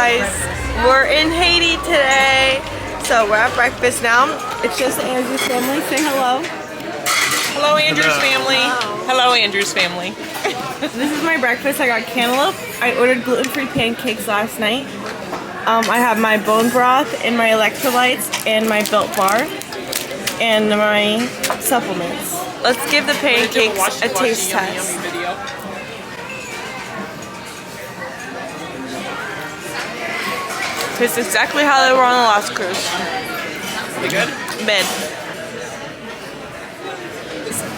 guys, we're in Haiti today. So we're at breakfast now. It's just Andrew's family. Say hello. Hello, Andrew's family. Hello, Andrew's family. This is my breakfast. I got cantaloupe. I ordered gluten-free pancakes last night. I have my bone broth and my electrolytes and my Built Bar and my supplements. Let's give the pancakes a taste test. Tastes exactly how they were on the last cruise. Pretty good? Mid.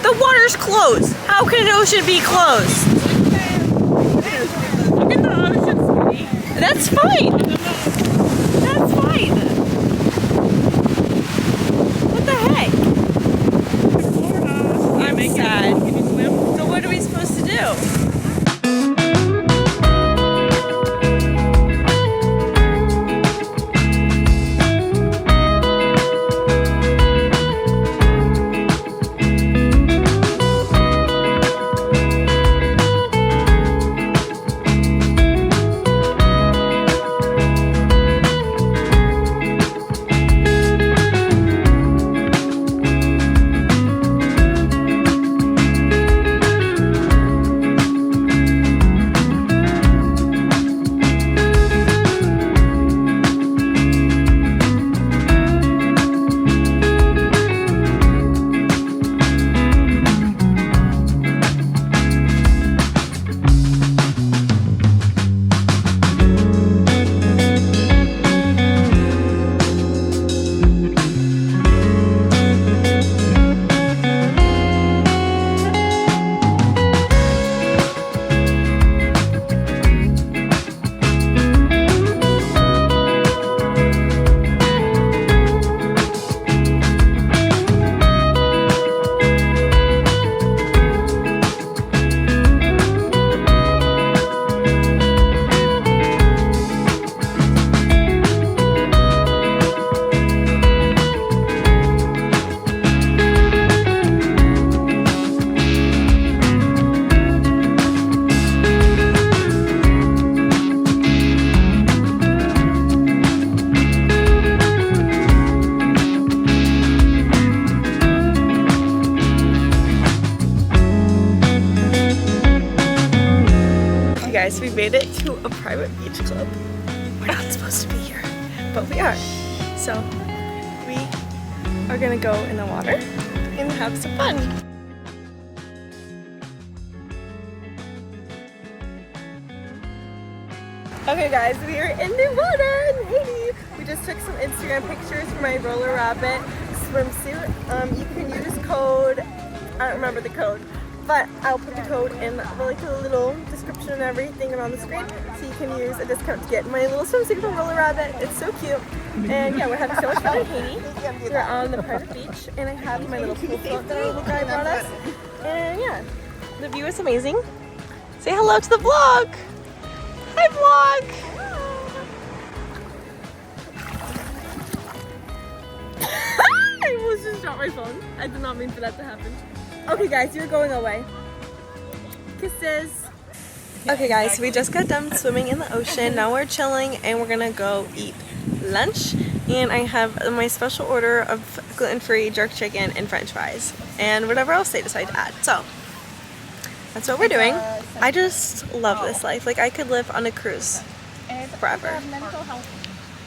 The water's closed. How can an ocean be closed? Look at the ocean, sweetie. That's fine. That's fine. What the heck? I'm sad. Can you swim? So what are we supposed to do? Guys, we made it to a private beach club. We're not supposed to be here, but we are. So we are gonna go in the water and have some fun. Okay guys, we are in the water in Haiti. We just took some Instagram pictures for my Roller Rabbit swimsuit. You can use code, I don't remember the code, but I'll put the code in the little description and everything around the screen, so you can use a discount to get my little swimsuit from Roller Rabbit. It's so cute. And yeah, we're having so much fun in Haiti. We're on the private beach, and I have my little pool float that our little guy brought us. And yeah, the view is amazing. Say hello to the vlog. Hi vlog. I almost just dropped my phone. I did not mean for that to happen. Okay guys, you're going away. Kisses. Okay guys, we just got done swimming in the ocean. Now we're chilling and we're gonna go eat lunch. And I have my special order of gluten-free jerk chicken and french fries. And whatever else they decide to add. So, that's what we're doing. I just love this life. Like, I could live on a cruise forever.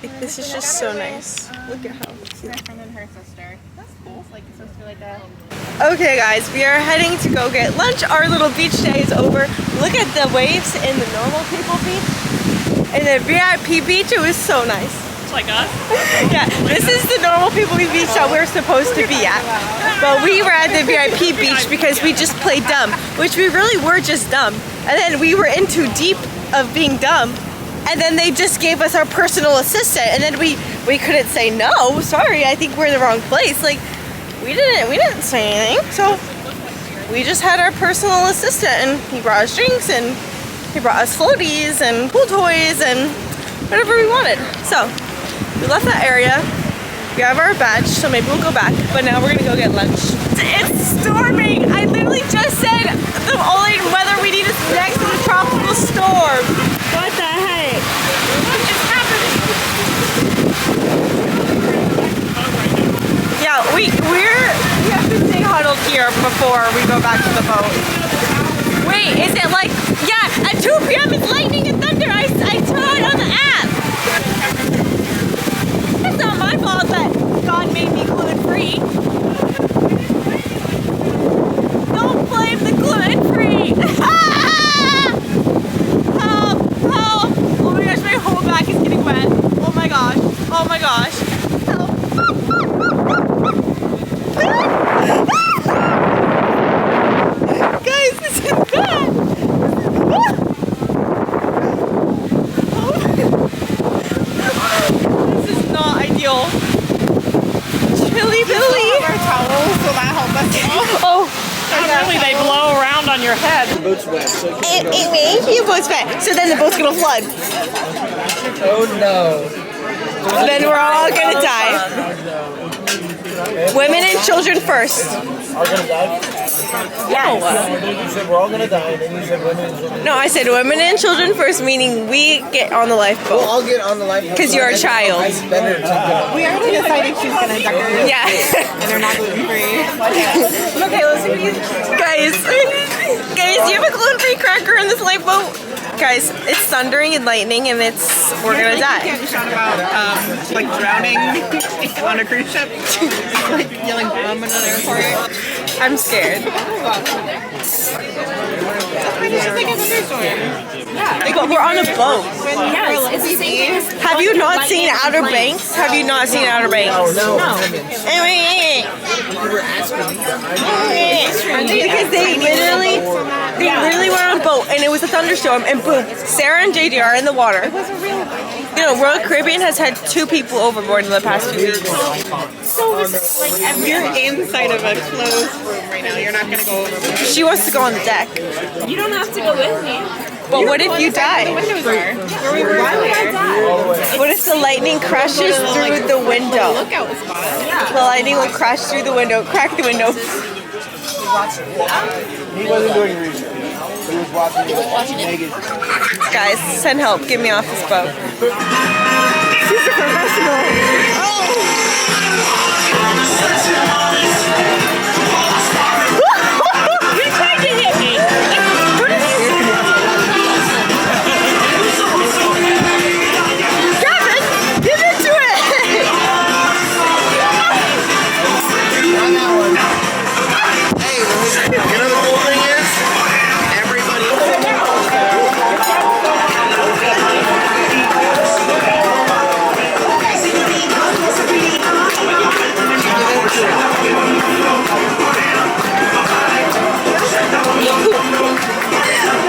Like, this is just so nice. Look at how cute. My friend and her sister. That's cool. It's like it's supposed to be like a... Okay guys, we are heading to go get lunch. Our little beach day is over. Look at the waves in the normal people beach. And the VIP beach, it was so nice. It's like us? Yeah, this is the normal people beach that we're supposed to be at. But we were at the VIP beach because we just played dumb, which we really were just dumb. And then we were in too deep of being dumb. And then they just gave us our personal assistant, and then we couldn't say no. Sorry, I think we're in the wrong place. Like, we didn't say anything. So we just had our personal assistant, and he brought us drinks, and he brought us floaties and pool toys and whatever we wanted. So we left that area. We have our badge, so maybe we'll go back. But now we're gonna go get lunch. It's storming. I literally just said the only weather we need is next to the tropical storm. What the heck? It's here before we go back to the boat. Wait, is it like, yeah, at 2 p.m. it's lightning and thunder. I saw it on the app. It's not my fault that God made me gluten-free. Don't blame the gluten-free. Help, help. Oh my gosh, my whole back is getting wet. Oh my gosh, oh my gosh. Help. Guys, this is bad. This is not ideal. Chilly Billy. Our towels, will that help us? Oh. Really, they blow around on your head. The boat's wet, so Your boat's wet. So then the boat's gonna flood. oh no. Then we're all gonna die. Women and children first. Are gonna die? Yeah. You said we're all gonna die, and then you said women and children. No, I said women and children first, meaning we get on the We'll lifeboat. all get on the lifeboat. 'Cause you're a child. It's better to go. We already decided she's gonna decorate. Yeah. And they're not gluten free. Makayla, guys, do you have a gluten-free cracker in this lifeboat? Guys, it's thundering and lightning, and we're gonna die. Can't shout about like drowning on a cruise ship, like yelling bomb in an airport. I'm scared. It's just like a thunderstorm. But we're on a boat. Yes, it's the same thing. Have you not seen Outer Banks? Have you not seen Outer Banks? No. Because they literally were on a boat and it was a thunderstorm and boom, Sarah and JD are in the water. You know, Royal Caribbean has had 2 people overboard in the past 2 weeks. So it's like you're inside of a closed room right now. You're not gonna go over. She wants to go on the deck. You don't have to go with me. But what if you The die? windows are. Where we were Why would I die? What if the lightning crashes through the window? lookout spot. The lightning will crash through the window, crack the window. He wasn't doing research. He was watching naked. Guys, send help. Get me off this boat. She's a professional. You tried to hit me. Gavin, get into it. On that one. Hey, you know the cool thing is? Everybody.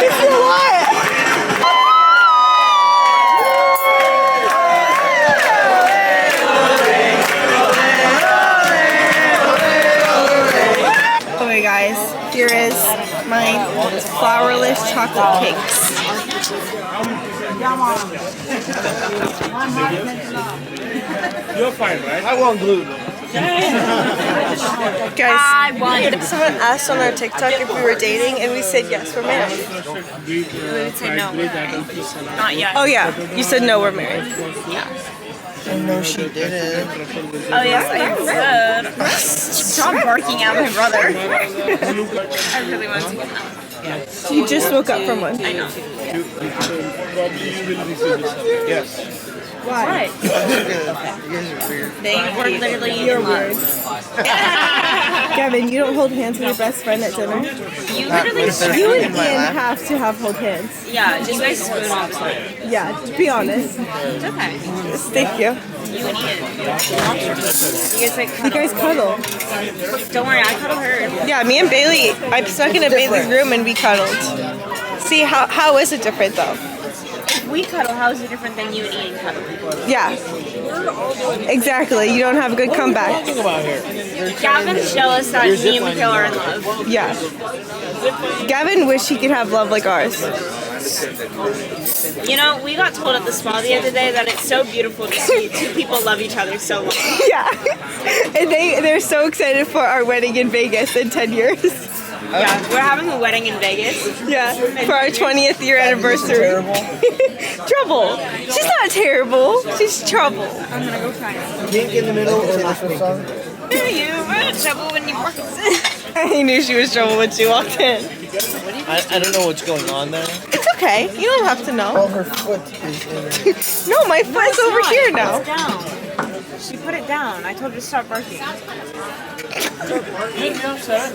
It's a lot. Okay guys, here is my flourless chocolate cakes. You're fine, right? I want gluten. Guys, someone asked on our TikTok if we were dating and we said yes, we're married. We would say no. Not yet. Oh yeah, you said no, we're married. No, she didn't. Oh yes, I did. Stop barking at my brother. I really want to get that. You just woke up from one. I know. Yes. Why? You guys are weird. They were literally in love. Gavin, you don't hold hands with your best friend at dinner. You literally You and Ian have to hold hands. yeah, just guys spoon all the time. Yeah, to be honest. It's okay. Thank you. You and Ian. You guys like You cuddle. guys cuddle. Don't worry, I cuddle her. Yeah, me and Bailey, I snuck into Bailey's room and we cuddled. See, how is it different though? If we cuddle, how is it different than you and Ian cuddle? Yeah. Exactly. You don't have a good comeback. Gavin's jealous that me and Makayla are in love. Yeah. Gavin wished he could have love like ours. You know, we got told at the spa the other day that it's so beautiful to see 2 people love each other so long. Yeah. And they're so excited for our wedding in Vegas in 10 years. Yeah, we're having a wedding in Vegas. Yeah. For our 20th year anniversary. Terrible. Trouble. She's not terrible. She's trouble. I'm gonna go cry. Pink in the middle of the national song. You were in trouble when you walked in. He knew she was trouble when she walked in. I don't know what's going on there. It's okay. You don't have to know. Oh, her foot is in. No, my foot's over here now. It's down. She put it down. I told her to stop barking.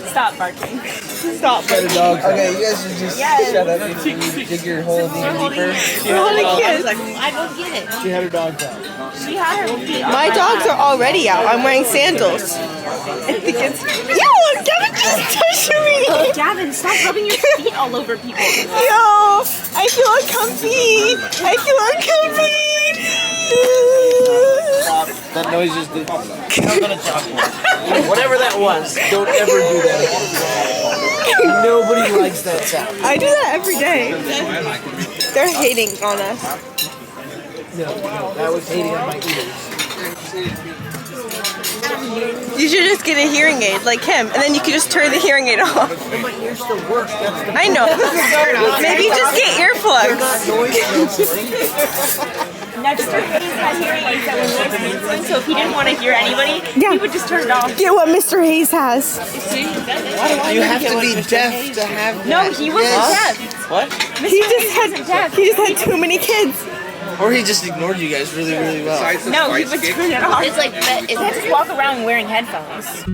Stop barking. Stop. Okay, you guys should just shut up and dig your hole even deeper. We're holding kids. I go get it. She had her dogs out. She had her feet on My dogs are already out. I'm wearing sandals. I think it's. Yo, Gavin just touched me. Gavin, stop rubbing your feet all over people. Yo, I feel uncomfy. I feel uncomfy. That noise just did. I'm gonna talk. Whatever that was, don't ever do that again. Nobody likes that sound. I do that every day. They're hating on us. No, that was hating on my ears. You should just get a hearing aid like him, and then you can just turn the hearing aid off. And my ears still work. That's the I know. Maybe just get earplugs. noise canceling. Mr. Hayes had hearing aids that were noise canceling, so if he didn't want to hear anybody, Yeah. he would just turn it off. Get what Mr. Hayes has. You have to be deaf to have that. No, he wasn't deaf. What? He just had too many kids. Or he just ignored you guys really, really well. No, he would turn it off. It's like, he just walk around wearing headphones.